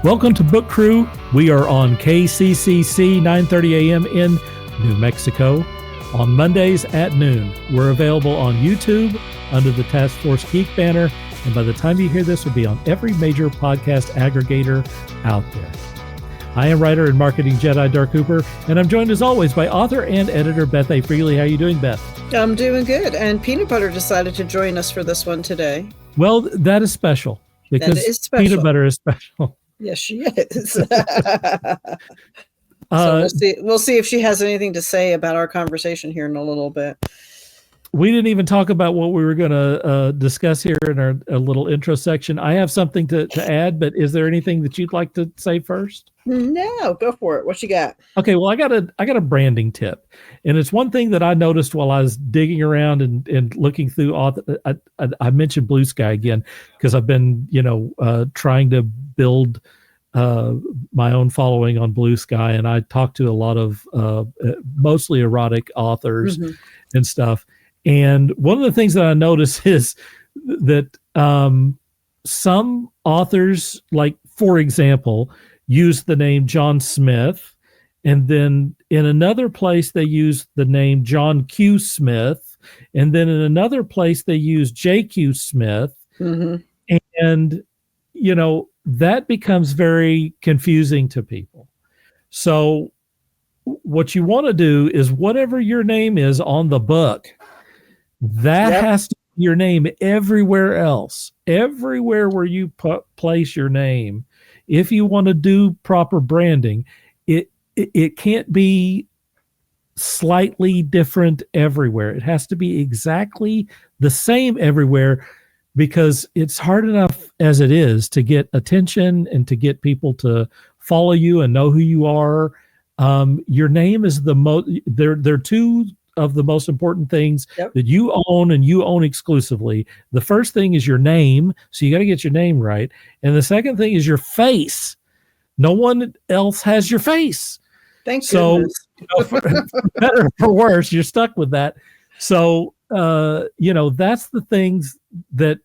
Welcome to Book Crew. We are on KCCC 9:30 a.m. in New Mexico on Mondays at noon. We're available on YouTube under the Task Force Geek banner, and by the time you hear this, we'll be on every major podcast aggregator out there. I am writer and marketing Jedi Dirk Hooper, and I'm joined as always by author and editor Beth A. Freely. How are you doing, Beth? I'm doing good, and Peanut Butter decided to join us for this one today. Well, that is special because that is special. Peanut Butter is special. Yes, she is. So we'll see if she has anything to say about our conversation here in a little bit. We didn't even talk about what we were going to discuss here in our little intro section. I have something to add, but is there anything that you'd like to say first? No, go for it. What you got? Okay, well, I got a branding tip, and it's one thing that I noticed while I was digging around and looking through. I mentioned Blue Sky again because I've been trying to build my own following on Blue Sky, and I talked to a lot of mostly erotic authors and stuff. And one of the things that I noticed is that some authors, like, for example, use the name John Smith, and then in another place they use the name John Q. Smith, and then in another place they use J.Q. Smith. And, that becomes very confusing to people. So what you want to do is whatever your name is on the book, that has to be your name everywhere else. Everywhere where you place your name, if you want to do proper branding, it can't be slightly different everywhere. It has to be exactly the same everywhere, because it's hard enough as it is to get attention and to get people to follow you and know who you are. Your name is the most, they're two of the most important things that you own, and you own exclusively. The first thing is your name, so you got to get your name right. And the second thing is your face. No one else has your face. Thank goodness. For better or for worse, you're stuck with that. So, that's the things that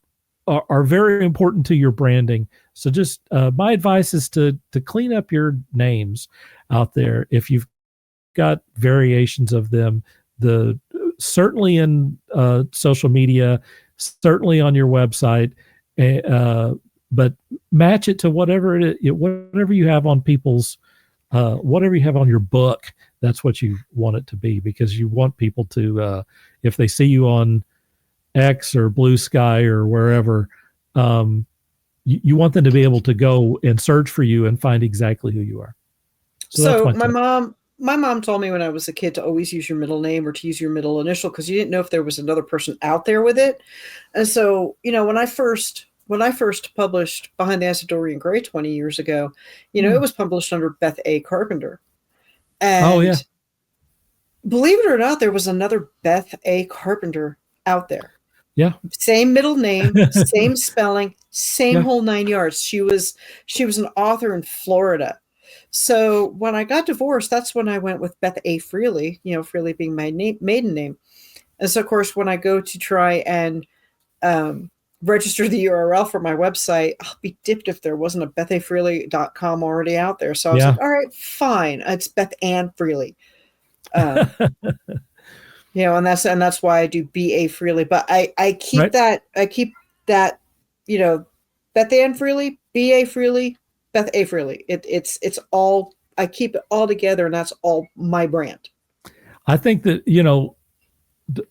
are very important to your branding. So just my advice is to clean up your names out there. If you've got variations of them, certainly in social media, certainly on your website, but match it to whatever you have on people's, whatever you have on your book. That's what you want it to be, because you want people to, if they see you on X or Blue Sky or wherever, you want them to be able to go and search for you and find exactly who you are. So my mom told me when I was a kid to always use your middle name or to use your middle initial, because you didn't know if there was another person out there with it. And so, when I first published Behind the Acidorian Gray 20 years ago, it was published under Beth A. Carpenter. And believe it or not, there was another Beth A. Carpenter out there. Yeah. Same middle name, same spelling, same whole 9 yards. She was an author in Florida. So when I got divorced, that's when I went with Beth A. Freely, Freely being my maiden name. And so, of course, when I go to try and register the URL for my website, I'll be dipped if there wasn't a bethafreely.com already out there. So I was like, all right, fine. It's Beth Ann Freely. And that's why I do B.A. Freely. But I keep that, Beth Ann Freely, B.A. Freely, Beth A. Freely. It's all, I keep it all together, and that's all my brand. I think that,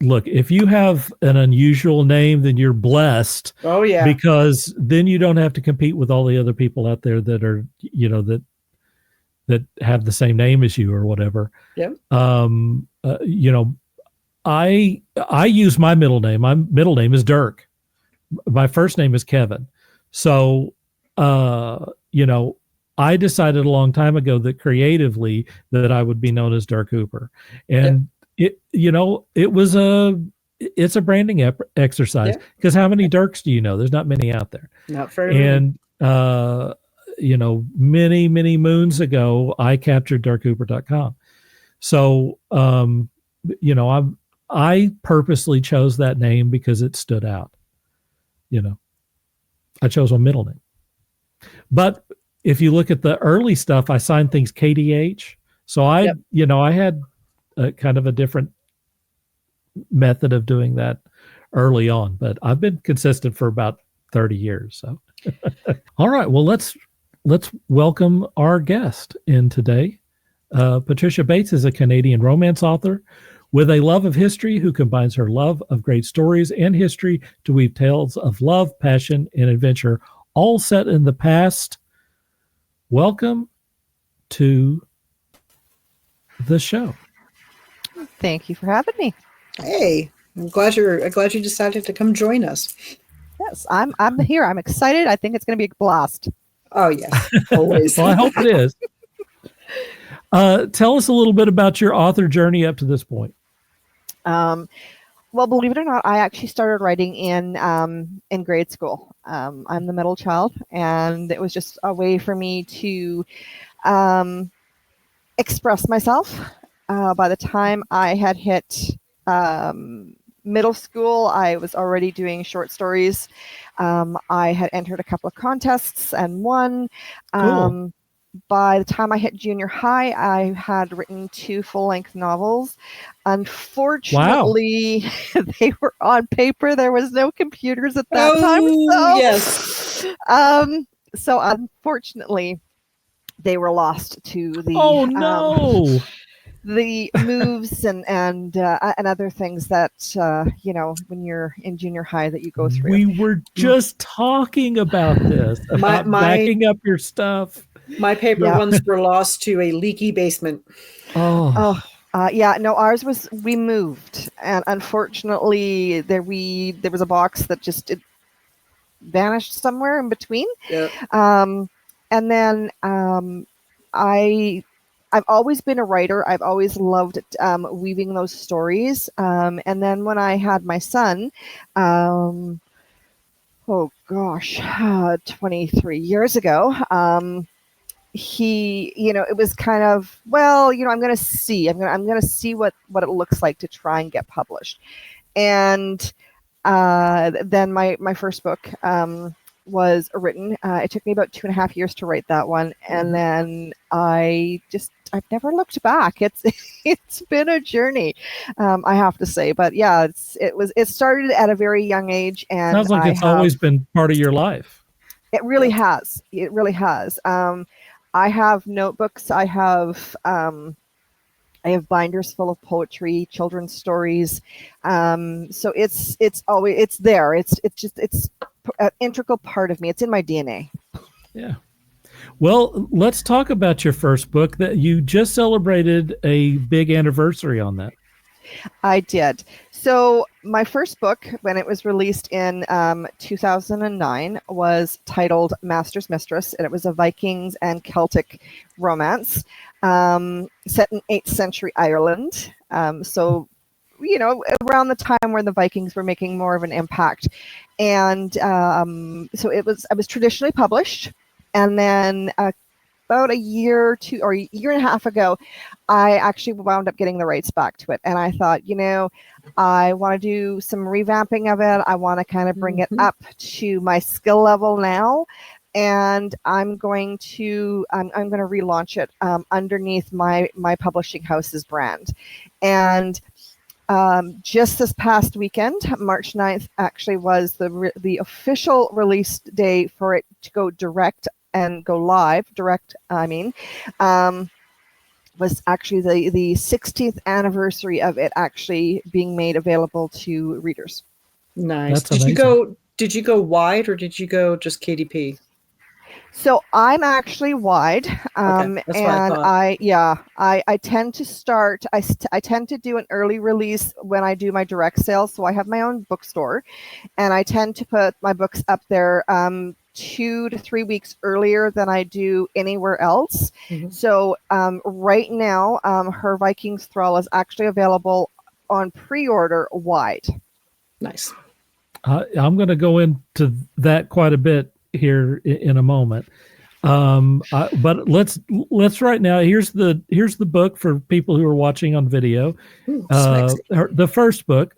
look, if you have an unusual name, then you're blessed. Oh yeah. Because then you don't have to compete with all the other people out there that are, that have the same name as you or whatever. Yeah. I use my middle name. My middle name is Dirk. My first name is Kevin. So, I decided a long time ago that creatively that I would be known as Dirk Hooper. And it's a branding exercise, because how many Dirks do you know? There's not many out there. Not very many. And, many, many moons ago, I captured DirkHooper.com. So, I purposely chose that name because it stood out. I chose a middle name. But if you look at the early stuff, I signed things KDH. So I had kind of a different method of doing that early on, but I've been consistent for about 30 years. So, all right, well, let's welcome our guest in today. Patricia Bates is a Canadian romance author with a love of history who combines her love of great stories and history to weave tales of love, passion, and adventure, all set in the past. Welcome to the show. Thank you for having me. Hey, I'm glad you decided to come join us. Yes, I'm here. I'm excited. I think it's going to be a blast. Oh yes, always. Well, I hope it is. Tell us a little bit about your author journey up to this point. Well, believe it or not, I actually started writing in grade school. I'm the middle child, and it was just a way for me to express myself. By the time I had hit middle school, I was already doing short stories. I had entered a couple of contests and won. Cool. By the time I hit junior high, I had written 2 full-length novels. Unfortunately, they were on paper. There was no computers at that time. So, yes. So unfortunately, they were lost to the the moves and other things that when you're in junior high that you go through. We were just talking about this, about backing up your stuff. My paper ones were lost to a leaky basement. Ours was, we moved, and unfortunately there was a box that just vanished somewhere in between. Yeah. And then I've always been a writer. I've always loved weaving those stories. And then when I had my son, 23 years ago, it was kind of, I'm going to see what it looks like to try and get published. And then my first book was written. It took me about 2.5 years to write that one. And then I've never looked back. It's been a journey, I have to say. But yeah, it started at a very young age, and sounds like it's always been part of your life. It really has. It really has. I have notebooks. I have binders full of poetry, children's stories. So it's there. It's an integral part of me. It's in my DNA. Yeah. Well, let's talk about your first book. That you just celebrated a big anniversary on that. I did. So my first book, when it was released in 2009, was titled Master's Mistress, and it was a Vikings and Celtic romance set in 8th century Ireland. So around the time where the Vikings were making more of an impact. And so I was traditionally published. And then about a year or two, or a year and a half ago, I actually wound up getting the rights back to it. And I thought, I want to do some revamping of it. I want to kind of bring it up to my skill level now. And I'm going to relaunch it underneath my publishing house's brand. And just this past weekend, March 9th, actually was the official release day for it to go direct and go live. Was actually the 16th anniversary of it actually being made available to readers. Nice. Did you go wide, or did you go just KDP? So I'm actually wide, Okay, that's what and I I tend to start. I tend to do an early release when I do my direct sales. So I have my own bookstore, and I tend to put my books up there 2 to 3 weeks earlier than I do anywhere else. Mm-hmm. So right now, Her Vikings Thrall is actually available on pre-order wide. Nice. I'm going to go into that quite a bit here in a moment. But let's right now. Here's the book for people who are watching on video. The first book,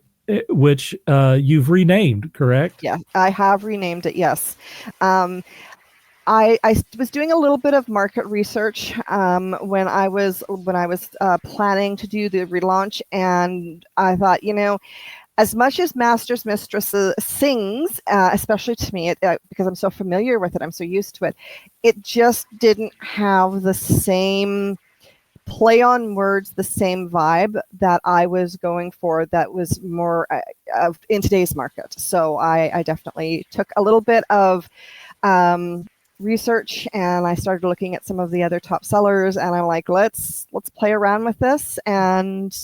which you've renamed, correct? Yeah, I have renamed it. Yes. I was doing a little bit of market research when I was planning to do the relaunch, and I thought, as much as Masters Mistresses sings, especially to me, because I'm so familiar with it, I'm so used to it, it just didn't have the same play on words, the same vibe that I was going for, that was more in today's market. So I definitely took a little bit of research, and I started looking at some of the other top sellers, and I'm like, let's play around with this, and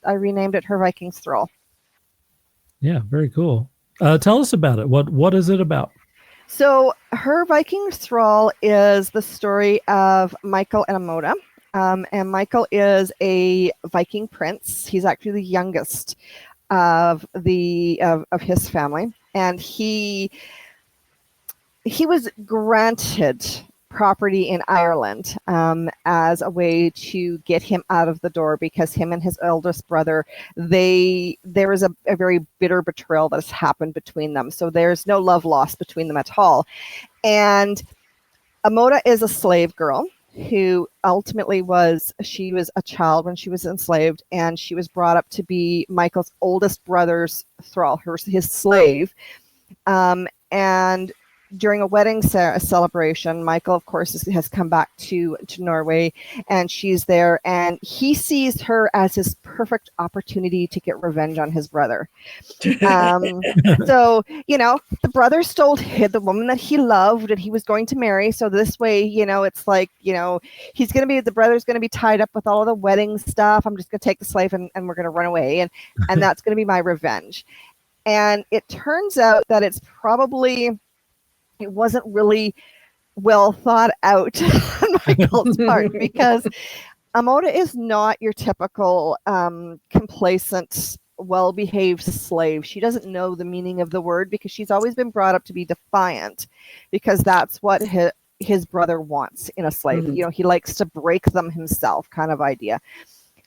I renamed it Her Viking's Thrall. Yeah, very cool. Tell us about it. What is it about? So Her Viking's Thrall is the story of Michael and Amoda. And Michael is a Viking prince. He's actually the youngest of his family, and he was granted property in Ireland as a way to get him out of the door, because him and his eldest brother, there is a very bitter betrayal that has happened between them. So there's no love lost between them at all. And Amoda is a slave girl who ultimately she was a child when she was enslaved, and she was brought up to be Michael's oldest brother's thrall, his slave. And during a wedding celebration, Michael, of course, has come back to Norway, and she's there, and he sees her as his perfect opportunity to get revenge on his brother. So, the brother hid the woman that he loved and he was going to marry. So this way, it's like, the brother's going to be tied up with all of the wedding stuff. I'm just going to take the slave and we're going to run away. And that's going to be my revenge. And it turns out that it wasn't really well thought out on Michael's part, because Amoda is not your typical complacent, well-behaved slave. She doesn't know the meaning of the word, because she's always been brought up to be defiant, because that's what his brother wants in a slave. Mm-hmm. He likes to break them himself, kind of idea.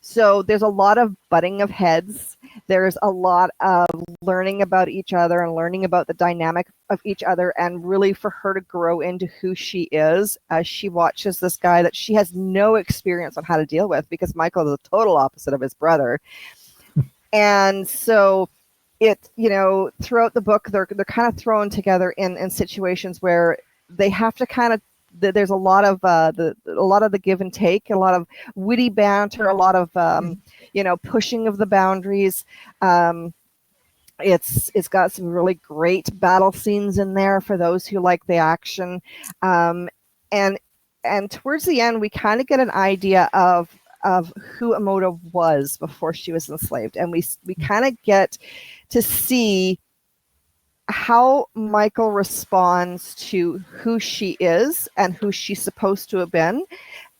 So there's a lot of butting of heads. There's a lot of learning about each other and learning about the dynamic of each other, and really for her to grow into who she is as she watches this guy that she has no experience on how to deal with, because Michael is the total opposite of his brother. And so throughout the book, they're kind of thrown together in situations where they have to kind of, there's a lot of the give and take, a lot of witty banter, a lot of pushing of the boundaries. It's got some really great battle scenes in there for those who like the action, and towards the end we kind of get an idea of who Amoda was before she was enslaved, and we kind of get to see how Michael responds to who she is and who she's supposed to have been,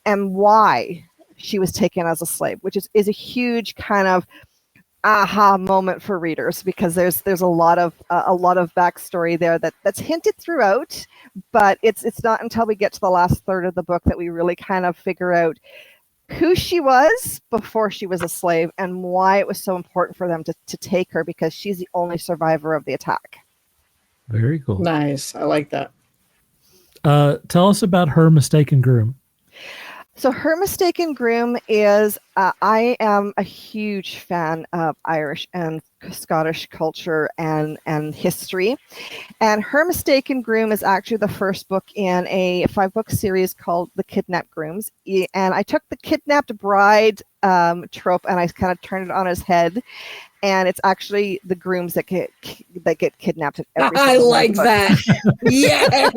and why she was taken as a slave, which is a huge kind of aha moment for readers, because there's a lot of backstory there that's hinted throughout, but it's not until we get to the last third of the book that we really kind of figure out who she was before she was a slave, and why it was so important for them to take her, because she's the only survivor of the attack. Very cool. Nice. I like that. Tell us about Her Mistaken Groom. So Her Mistaken Groom is, I am a huge fan of Irish and Scottish culture and history. And Her Mistaken Groom is actually the first book in a 5-book series called The Kidnapped Grooms. And I took the kidnapped bride trope and I kind of turned it on its head. And it's actually the grooms that get kidnapped. I like that. Yes.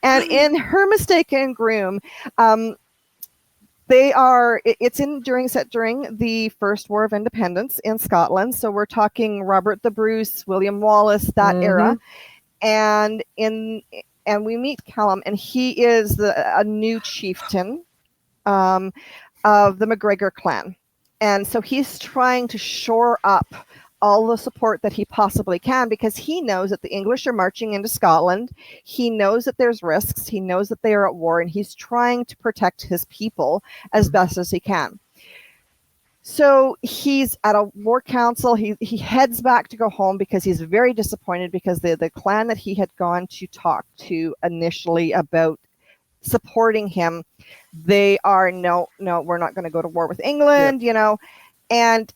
And in Her Mistaken Groom, it's set during the First War of Independence in Scotland. So we're talking Robert the Bruce, William Wallace, that era. And we meet Callum, and he is a new chieftain of the MacGregor clan. And so he's trying to shore up all the support that he possibly can, because he knows that the English are marching into Scotland. He knows that there's risks. He knows that they are at war, and he's trying to protect his people as best as he can. So he's at a war council. He heads back to go home because he's very disappointed because the clan that he had gone to talk to initially about supporting him, they are no, we're not going to go to war with England, you know. And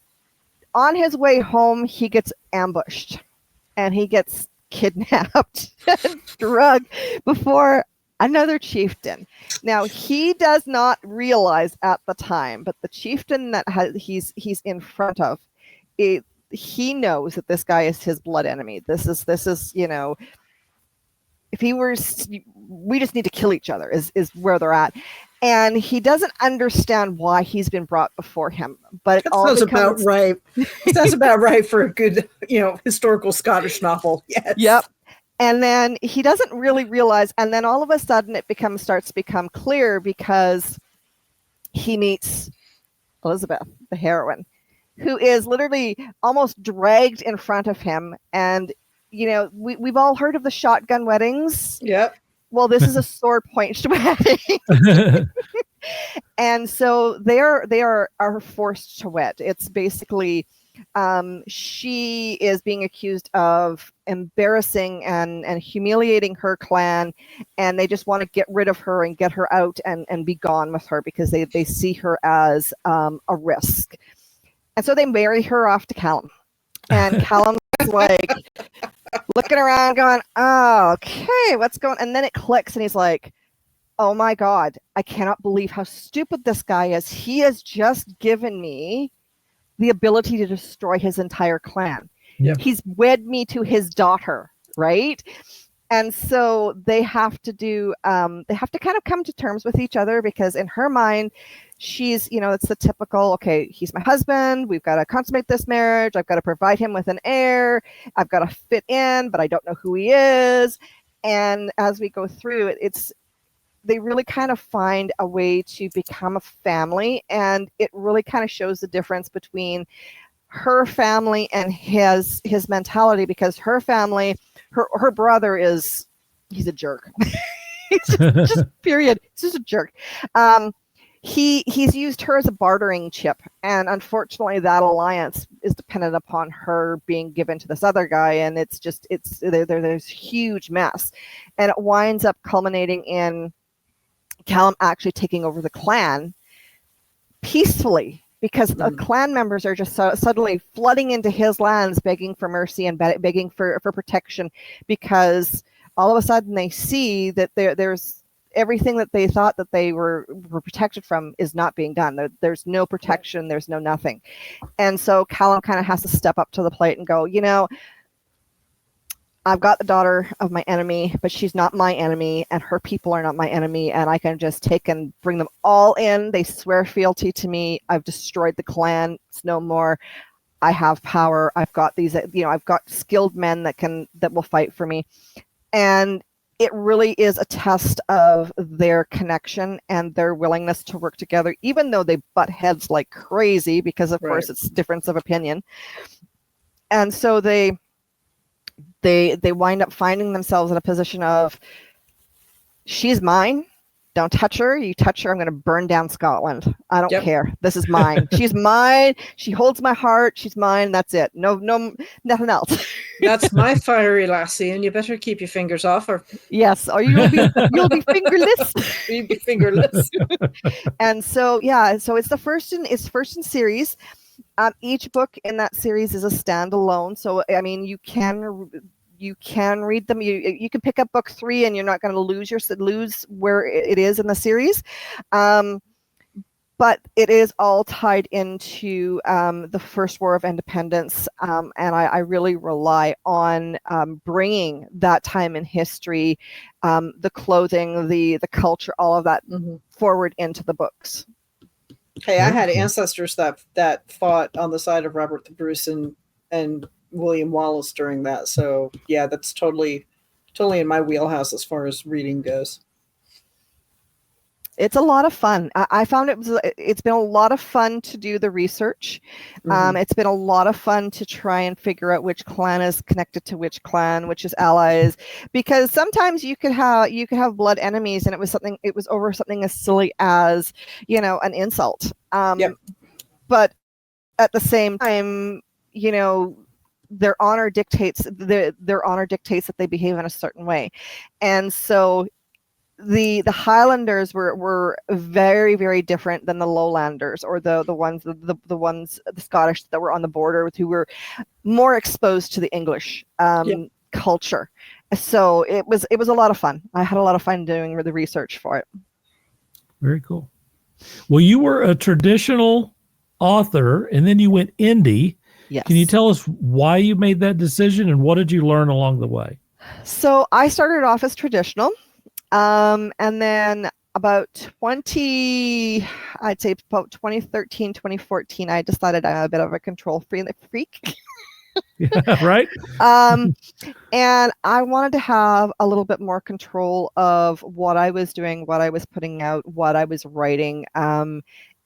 on his way home, he gets ambushed and he gets kidnapped and drugged before another chieftain. Now, he does not realize at the time, but the chieftain that he's in front of, he knows that this guy is his blood enemy. This is, you know, if he were, we just need to kill each other is where they're at. And he doesn't understand why he's been brought before him. But it all sounds about right. Sounds about right for a good, you know, historical Scottish novel. Yes. Yep. And then he doesn't really realize, and then all of a sudden it starts to become clear because he meets Elizabeth, the heroine, who is literally almost dragged in front of him. And, you know, we've all heard of the shotgun weddings. Yep. Well, this is a sword point wedding. And so they are forced to wed. It's basically she is being accused of embarrassing and humiliating her clan, and they just want to get rid of her and get her out and be gone with her because they see her as a risk. And so they marry her off to Callum. And Callum's like looking around going, oh, okay, what's going on? And then it clicks and he's like, oh my God, I cannot believe how stupid this guy is. He has just given me the ability to destroy his entire clan. Yep. He's wed me to his daughter, right? And so they have to kind of come to terms with each other because in her mind, she's, you know, it's the typical, okay, he's my husband. We've got to consummate this marriage. I've got to provide him with an heir. I've got to fit in, but I don't know who he is. And as we go through it, they really kind of find a way to become a family, and it really kind of shows the difference between her family and his mentality, because her family, her brother he's a jerk. He's just period. He's just a jerk. He's used her as a bartering chip, and unfortunately that alliance is dependent upon her being given to this other guy, and there's huge mess, and it winds up culminating in Callum actually taking over the clan peacefully, because the clan members are just suddenly flooding into his lands begging for mercy and begging for protection, because all of a sudden they see that there's everything that they thought that they were protected from is not being done. There's no protection, there's no nothing. And so Callum kind of has to step up to the plate and go, you know, I've got the daughter of my enemy, but she's not my enemy, and her people are not my enemy, and I can just take and bring them all in. They swear fealty to me. I've destroyed the clan. It's no more. I have power. I've got these, you know, I've got skilled men that will fight for me. And it really is a test of their connection and their willingness to work together, even though they butt heads like crazy, because of course it's difference of opinion. And so they wind up finding themselves in a position of, she's mine. Don't touch her. You touch her, I'm going to burn down Scotland. I don't care. This is mine. She's mine. She holds my heart. She's mine. That's it. No, nothing else. That's my fiery lassie, and you better keep your fingers off her. Yes, or you'll be fingerless. You'll be fingerless. And so so it's first in series. Each book in that series is a standalone. So I mean, you can read them. You can pick up book 3 and you're not going to lose where it is in the series. But it is all tied into the First War of Independence, and I really rely on bringing that time in history, the clothing, the culture, all of that forward into the books. Hey, I had ancestors that fought on the side of Robert the Bruce and William Wallace during that. So yeah, that's totally in my wheelhouse as far as reading goes. It's a lot of fun. I found it's been a lot of fun to do the research. It's been a lot of fun to try and figure out which clan is connected to which clan, which is allies, because sometimes you could have blood enemies, and it was over something as silly as, you know, an insult. But at the same time, you know, their honor dictates that they behave in a certain way. And so the Highlanders were very, very different than the Lowlanders, or the Scottish that were on the border, who were more exposed to the English culture. So it was a lot of fun. I had a lot of fun doing the research for it. Very cool. Well, you were a traditional author and then you went indie. Yes. Can you tell us why you made that decision and what did you learn along the way? So I started off as traditional. And then about 2013, 2014, I decided I'm a bit of a control freak. Yeah, right. And I wanted to have a little bit more control of what I was doing, what I was putting out, what I was writing.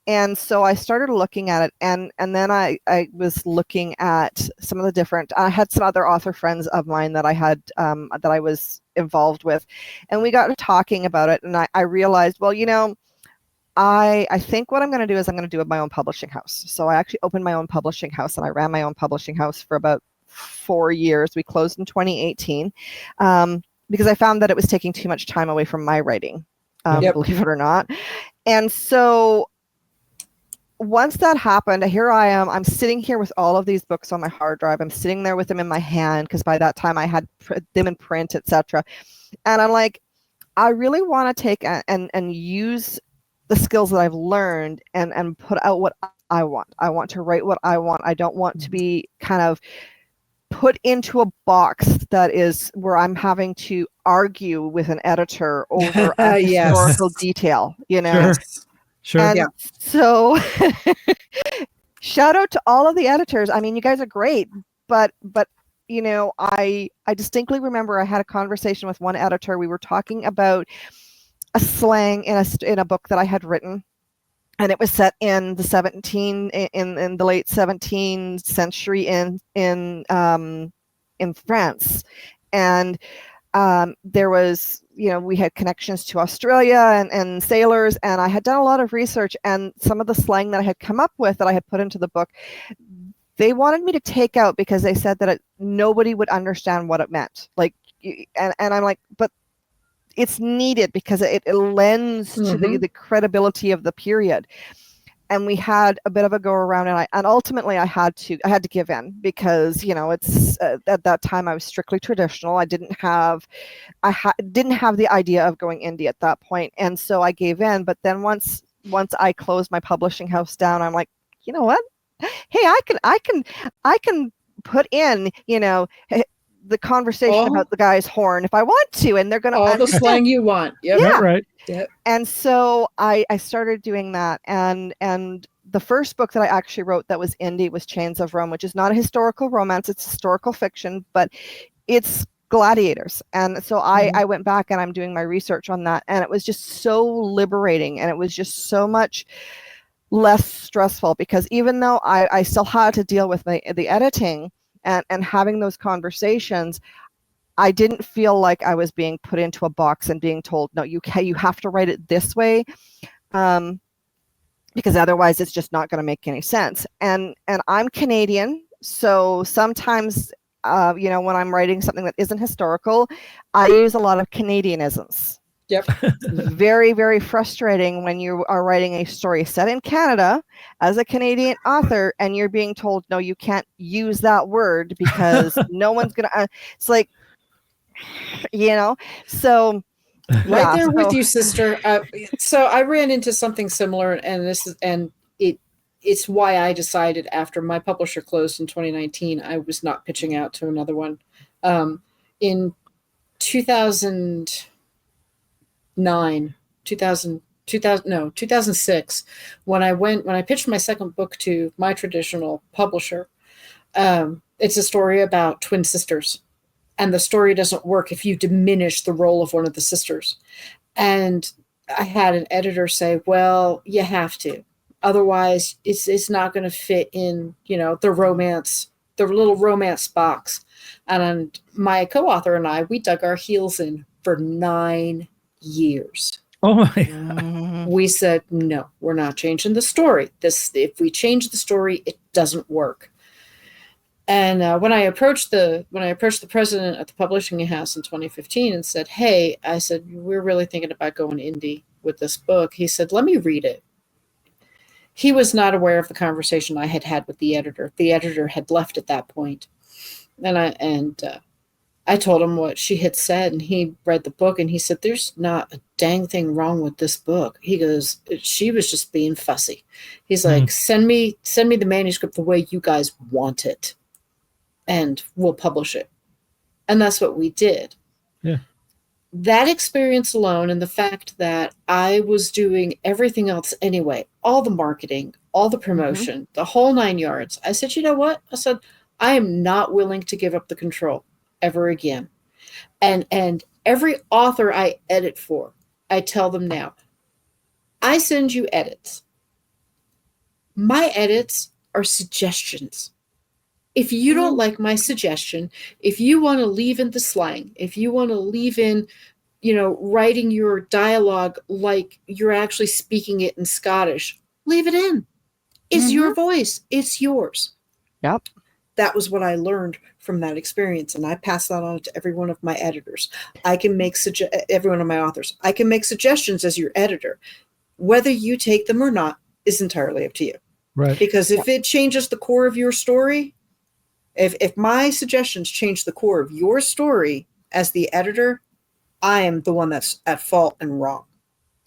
And so I started looking at it, and then I was looking at some of the different, I had some other author friends of mine that I had, that I was involved with, and we got to talking about it, and I realized, well, you know, I think what I'm going to do is I'm going to do my own publishing house. So I actually opened my own publishing house, and I ran my own publishing house for about 4 years. We closed in 2018 because I found that it was taking too much time away from my writing, believe it or not. And so once that happened, here I am. I'm sitting here with all of these books on my hard drive. I'm sitting there with them in my hand because by that time I had them in print, etc. And I'm like, I really want to take and use the skills that I've learned and put out what I want. I want to write what I want. I don't want to be kind of put into a box that is where I'm having to argue with an editor over a historical detail, you know? Sure. And so shout out to all of the editors. I mean, you guys are great, but you know, I distinctly remember I had a conversation with one editor. We were talking about a slang in a book that I had written, and it was set in the in the late 17th century in France, and there was, you know, we had connections to Australia and sailors, and I had done a lot of research, and some of the slang that I had come up with that I had put into the book, they wanted me to take out because they said that nobody would understand what it meant. Like, and I'm like, but it's needed because it lends to the credibility of the period. And we had a bit of a go around, and ultimately I had to give in because, you know, it's at that time I was strictly traditional. I didn't have the idea of going indie at that point, and so I gave in. But then once I closed my publishing house down, I'm like, you know what? Hey, I can put in, you know, the conversation about the guy's horn if I want to, and they're going to all the slang you want. Yep. Yeah, right. Yep. And so I started doing that, and the first book that I actually wrote that was indie was Chains of Rome, which is not a historical romance; it's historical fiction, but it's gladiators. And so I went back and I'm doing my research on that, and it was just so liberating, and it was just so much less stressful because even though I still had to deal with the editing and having those conversations, I didn't feel like I was being put into a box and being told, no, you have to write it this way, because otherwise it's just not going to make any sense. And I'm Canadian, so sometimes, you know, when I'm writing something that isn't historical, I use a lot of Canadianisms. Yep. Very, very frustrating when you are writing a story set in Canada as a Canadian author and you're being told, no, you can't use that word because no one's going to, it's like, you know, so right there with you, sister. So I ran into something similar, and it's why I decided after my publisher closed in 2019, I was not pitching out to another one. In 2006, when I pitched my second book to my traditional publisher, it's a story about twin sisters. And the story doesn't work if you diminish the role of one of the sisters. And I had an editor say, well, you have to. Otherwise, it's not going to fit in, you know, the little romance box. And my co-author and I, we dug our heels in for 9 years. Oh my God. we said, no, we're not changing the story. If we change the story, it doesn't work. And when I approached the president at the publishing house in 2015 and said, hey, I said, we're really thinking about going indie with this book. He said, let me read it. He was not aware of the conversation I had had with the editor. The editor had left at that point. And I told him what she had said, and he read the book, and he said, there's not a dang thing wrong with this book. He goes, she was just being fussy. He's like, send me the manuscript the way you guys want it, and we'll publish it. And that's what we did. Yeah. That experience alone, and the fact that I was doing everything else anyway, all the marketing, all the promotion, the whole 9 yards. I said, you know what? I said, I am not willing to give up the control ever again. And every author I edit for, I tell them now, I send you edits. My edits are suggestions. If you don't like my suggestion, if you want to leave in the slang, if you want to leave in, writing your dialogue like you're actually speaking it in Scottish, leave it in. It's your voice. It's yours. Yep. That was what I learned from that experience, and I pass that on to every one of my editors. I can make every one of my authors. I can make suggestions as your editor. Whether you take them or not is entirely up to you. Right. Because if it changes the core of your story, if my suggestions change the core of your story as the editor, I am the one that's at fault and wrong.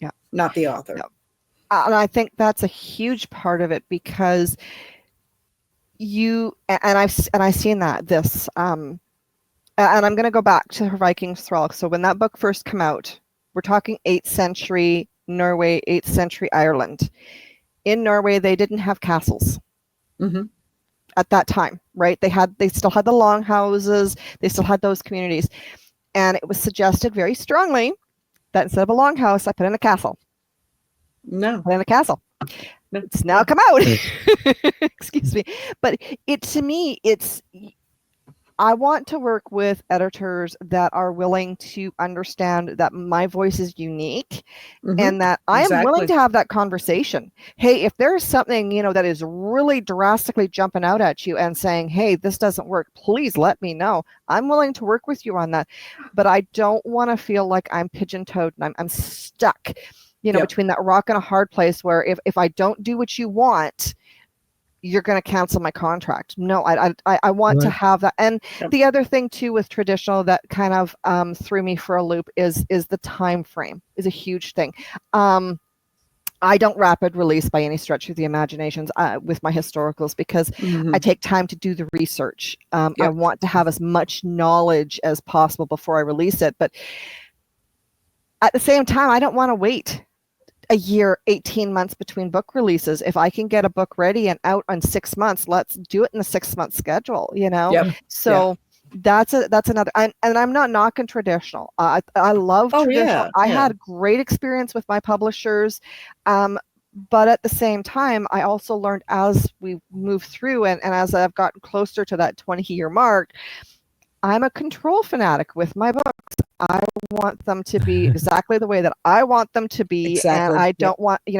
Yeah. Not the author. Yeah. And I think that's a huge part of it, because I've seen this, and I'm going to go back to Her Vikings Thrall. So when that book first came out, we're talking 8th century Norway, 8th century Ireland. In Norway, they didn't have castles at that time, right? They still had the longhouses, they still had those communities, and it was suggested very strongly that instead of a longhouse, I put in a castle. No, put in a castle. It's now come out. Excuse me. But to me, I want to work with editors that are willing to understand that my voice is unique and that I am willing to have that conversation. Hey, if there's something, that is really drastically jumping out at you and saying, hey, this doesn't work, please let me know. I'm willing to work with you on that. But I don't want to feel like I'm pigeon-toed and I'm stuck. Between that rock and a hard place where if I don't do what you want, you're going to cancel my contract. No, I want to have that. And the other thing too with traditional that kind of threw me for a loop is the time frame is a huge thing. I don't rapid release by any stretch of the imaginations with my historicals, because I take time to do the research. I want to have as much knowledge as possible before I release it. But at the same time, I don't want to wait a year, 18 months between book releases. If I can get a book ready and out in 6 months, let's do it in a 6-month schedule, So that's another, and I'm not knocking traditional. I love traditional. I had great experience with my publishers. But at the same time, I also learned as we move through and as I've gotten closer to that 20-year mark, I'm a control fanatic with my books. I want them to be exactly the way that I want them to be. And I don't want, if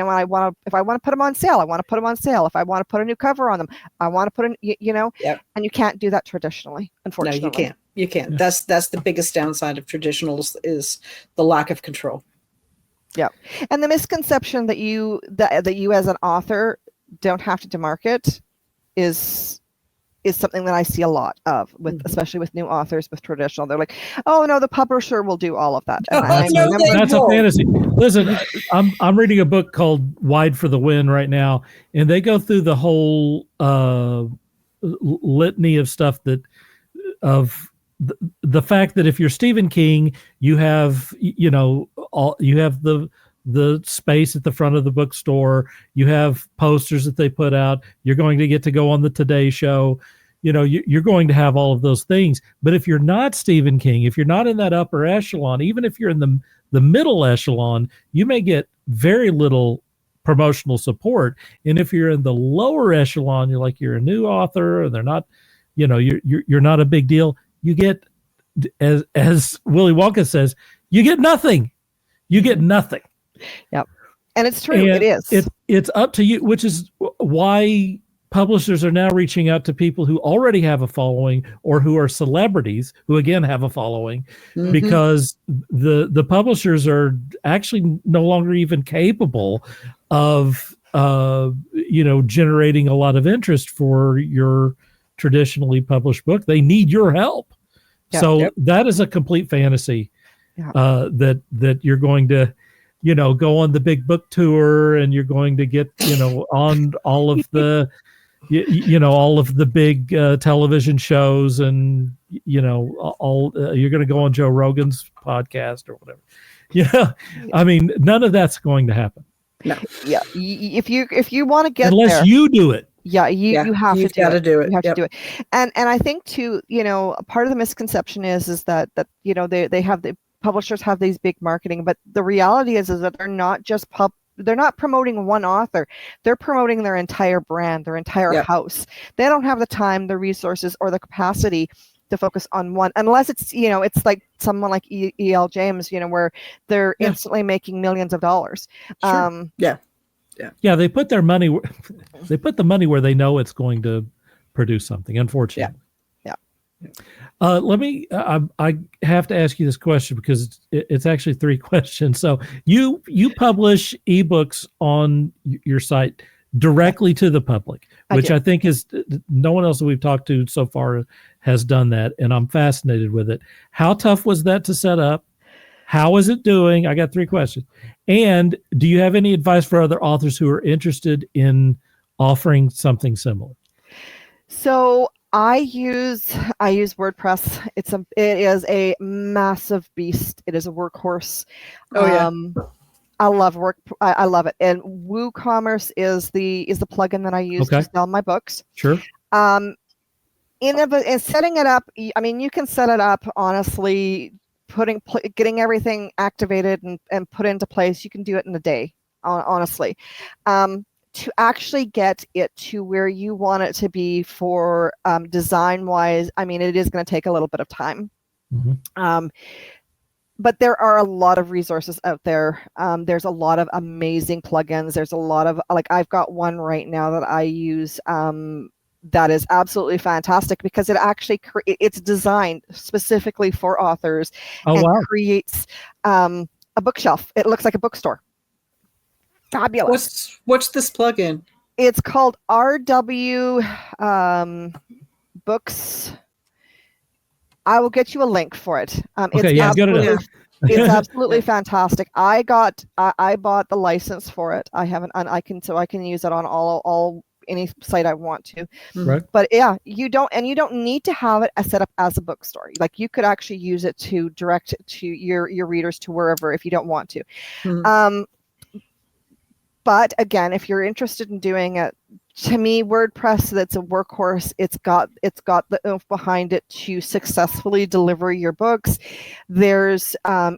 I want to put them on sale, I want to put them on sale. If I want to put a new cover on them, I want to put and you can't do that traditionally, unfortunately. No, you can't. Yeah. That's the biggest downside of traditionals is the lack of control. Yeah. And the misconception that you as an author don't have to demarket is something that I see a lot of, especially with new authors with traditional. They're like, "Oh no, the publisher will do all of that." That's a fantasy. Listen, I'm reading a book called Wide for the Wind right now, and they go through the whole litany of stuff the fact that if you're Stephen King, you have the space at the front of the bookstore, you have posters that they put out, you're going to get to go on the Today Show, you're going to have all of those things. But if you're not Stephen King, if you're not in that upper echelon, even if you're in the middle echelon, you may get very little promotional support. And if you're in the lower echelon, you're a new author and they're not, you're not a big deal, you get, as Willy Wonka says, you get nothing. You get nothing. Yep. And it's true. And it is. It's up to you, which is why publishers are now reaching out to people who already have a following or who are celebrities who again have a following, because the publishers are actually no longer even capable of generating a lot of interest for your traditionally published book. They need your help. That is a complete fantasy. That you're going to go on the big book tour, and you're going to get on all of the all of the big television shows, and all you're going to go on Joe Rogan's podcast or whatever. I mean, none of that's going to happen. No. Yeah. If you want to get unless there, you do it. Yeah, you have to do it. Do it. You have to do it. And I think too, part of the misconception is that they have the publishers have these big marketing, but the reality is that they're not just they're not promoting one author. They're promoting their entire brand, their entire house. They don't have the time, the resources, or the capacity to focus on one, unless it's it's like someone like E.L. James, where they're instantly making millions of dollars. Sure. Yeah, they put their money. They put the money where they know it's going to produce something. Unfortunately. Yeah. Let me. I have to ask you this question because it's actually 3 questions. So you publish ebooks on your site directly to the public, which I think is no one else that we've talked to so far has done that, and I'm fascinated with it. How tough was that to set up? How is it doing? I got 3 questions. And do you have any advice for other authors who are interested in offering something similar? So I use WordPress. It is a massive beast. It is a workhorse. I love I love it. And WooCommerce is the plugin that I use to sell my books. Sure. In setting it up, I mean, you can set it up honestly. Getting everything activated and put into place, you can do it in a day, honestly. To actually get it to where you want it to be for design-wise, I mean, it is going to take a little bit of time. But there are a lot of resources out there. There's a lot of amazing plugins. There's a lot of, I've got one right now that I use that is absolutely fantastic because it actually it's designed specifically for authors creates a bookshelf. It looks like a bookstore. Fabulous. What's this plugin? It's called RW Books. I will get you a link for it. It's absolutely fantastic. I bought the license for it. I can use it on all any site I want to. Right. But you don't need to have it set up as a bookstore. Like you could actually use it to direct to your readers to wherever if you don't want to. But again, if you're interested in doing it, to me, WordPress, that's a workhorse. It's got the oomph behind it to successfully deliver your books. There's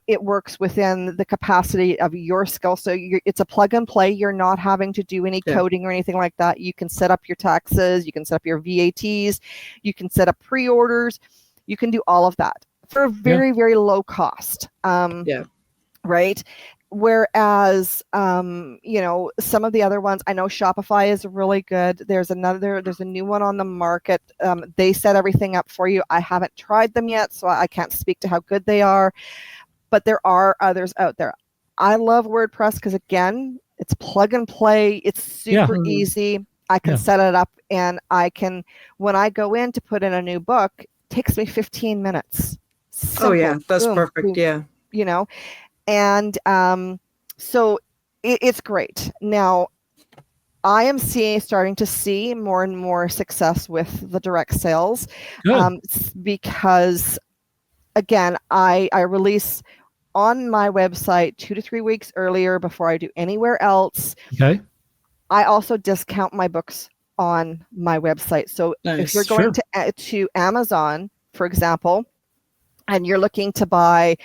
it works within the capacity of your skill. So it's a plug and play. You're not having to do any coding or anything like that. You can set up your taxes. You can set up your VATs. You can set up pre-orders. You can do all of that for a very, very low cost. Right. Whereas, some of the other ones, I know Shopify is really good. There's a new one on the market. They set everything up for you. I haven't tried them yet, so I can't speak to how good they are, but there are others out there. I love WordPress because again, it's plug and play. It's super easy. I can set it up and when I go in to put in a new book, it takes me 15 minutes. Simple. That's perfect. Boom, And so it's great. Now, I am starting to see more and more success with the direct sales because, again, I release on my website 2 to 3 weeks earlier before I do anywhere else. Okay. I also discount my books on my website. So if you're going to Amazon, for example, and you're looking to buy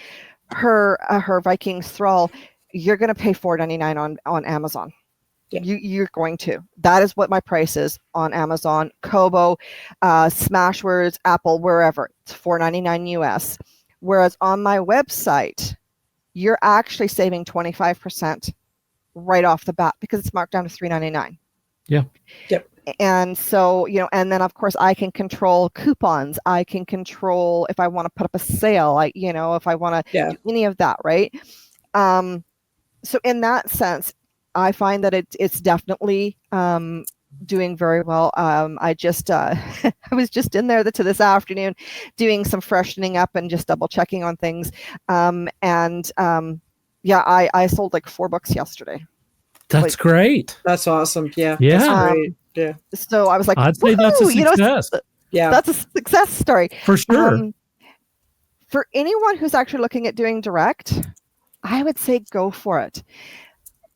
her Vikings Thrall, you're going to pay $4.99 on Amazon. You're going to. That is what my price is on Amazon, Kobo, Smashwords, Apple, wherever. It's $4.99 US. Whereas on my website, you're actually saving 25%. right off the bat because it's marked down to $3.99. Yeah. Yep. And so, and then of course I can control coupons. I can control if I want to put up a sale, if I want to do any of that. Right. So in that sense, I find that it's definitely doing very well. I just I was just in there this afternoon doing some freshening up and just double checking on things. I sold like 4 books yesterday. That's great. That's awesome. Yeah. Yeah. That's great. Yeah. So I was like, I'd say that's a success. That's a success story. For sure. For anyone who's actually looking at doing direct, I would say go for it.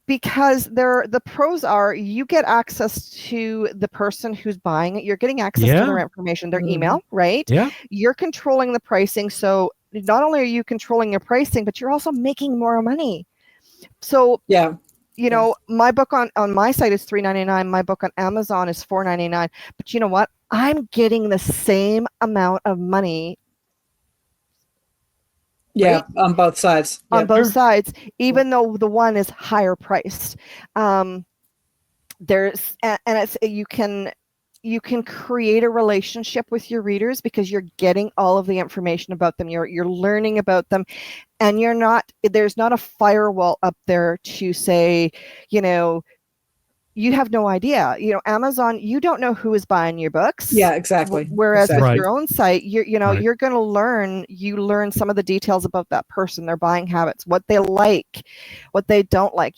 Because the pros are you get access to the person who's buying it. You're getting access to their information, their email, right? Yeah. You're controlling the pricing. So not only are you controlling your pricing, but you're also making more money. So my book on my site is $3.99. My book on Amazon is $4.99. But you know what? I'm getting the same amount of money. Yeah, right? on both sides. On both sides, even though the one is higher priced. You can create a relationship with your readers because you're getting all of the information about them. You're learning about them, and there's not a firewall up there to say, you have no idea. Amazon, you don't know who is buying your books. Yeah, exactly. Whereas with your own site, you're going to learn some of the details about that person, their buying habits, what they like, what they don't like.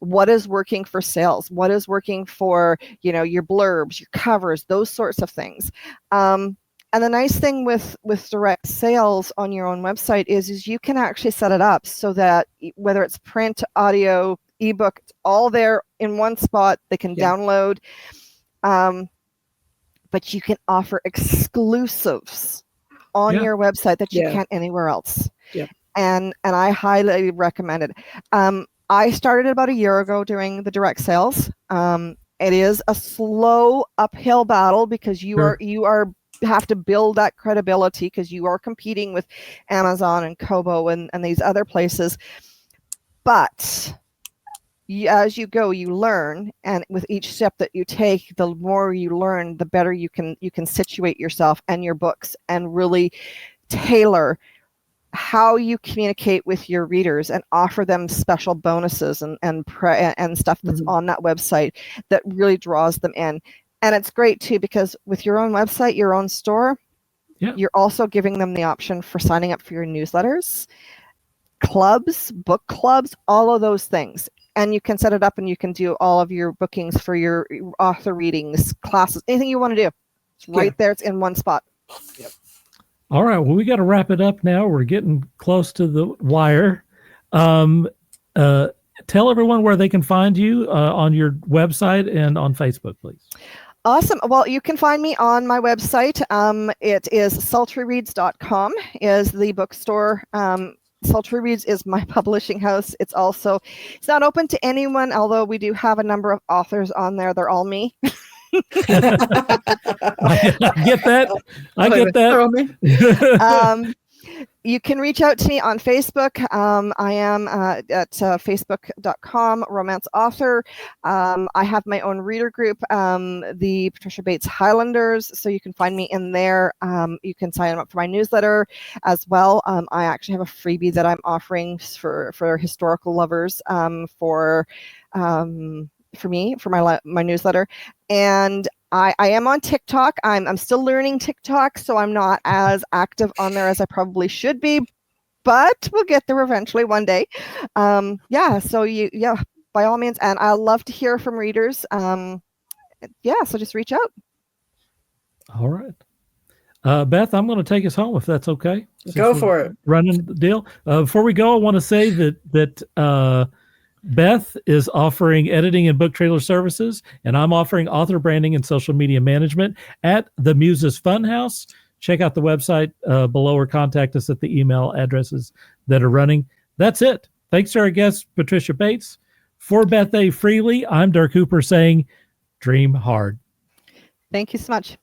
What is working for sales, what is working for your blurbs, your covers, those sorts of things. And the nice thing with direct sales on your own website is you can actually set it up so that whether it's print, audio, ebook, it's all there in one spot. They can download, but you can offer exclusives on your website that you can't anywhere else. Yeah. And I highly recommend it. I started about a year ago doing the direct sales. It is a slow uphill battle because you have to build that credibility because you are competing with Amazon and Kobo and these other places. But as you go, you learn, and with each step that you take, the more you learn, the better you can situate yourself and your books and really tailor how you communicate with your readers and offer them special bonuses and stuff that's on that website that really draws them in. And it's great too because with your own website, your own store, you're also giving them the option for signing up for your newsletters, clubs, book clubs, all of those things. And you can set it up and you can do all of your bookings for your author readings, classes, anything you want to do. It's right there. It's in one spot. Yep. All right. Well, we got to wrap it up now. We're getting close to the wire. Tell everyone where they can find you on your website and on Facebook, please. Awesome. Well, you can find me on my website. It is sultryreads.com is the bookstore. Sultry Reads is my publishing house. It's not open to anyone, although we do have a number of authors on there. They're all me. I get that. I get that. You can reach out to me on Facebook. I am at facebook.com, romance author. I have my own reader group, the Patricia Bates Highlanders. So you can find me in there. You can sign up for my newsletter as well. I actually have a freebie that I'm offering for historical lovers for my newsletter. And I am on TikTok. I'm still learning TikTok, so I'm not as active on there as I probably should be, but we'll get there eventually one day. So by all means, and I love to hear from readers. So just reach out. All right. Beth, I'm going to take us home if that's okay. Go for it. Running the deal. Before we go, I want to say that Beth is offering editing and book trailer services, and I'm offering author branding and social media management at the Muses Funhouse. Check out the website below or contact us at the email addresses that are running. That's it. Thanks to our guest, Patricia Bates. For Beth A. Freely, I'm Dirk Hooper saying, dream hard. Thank you so much.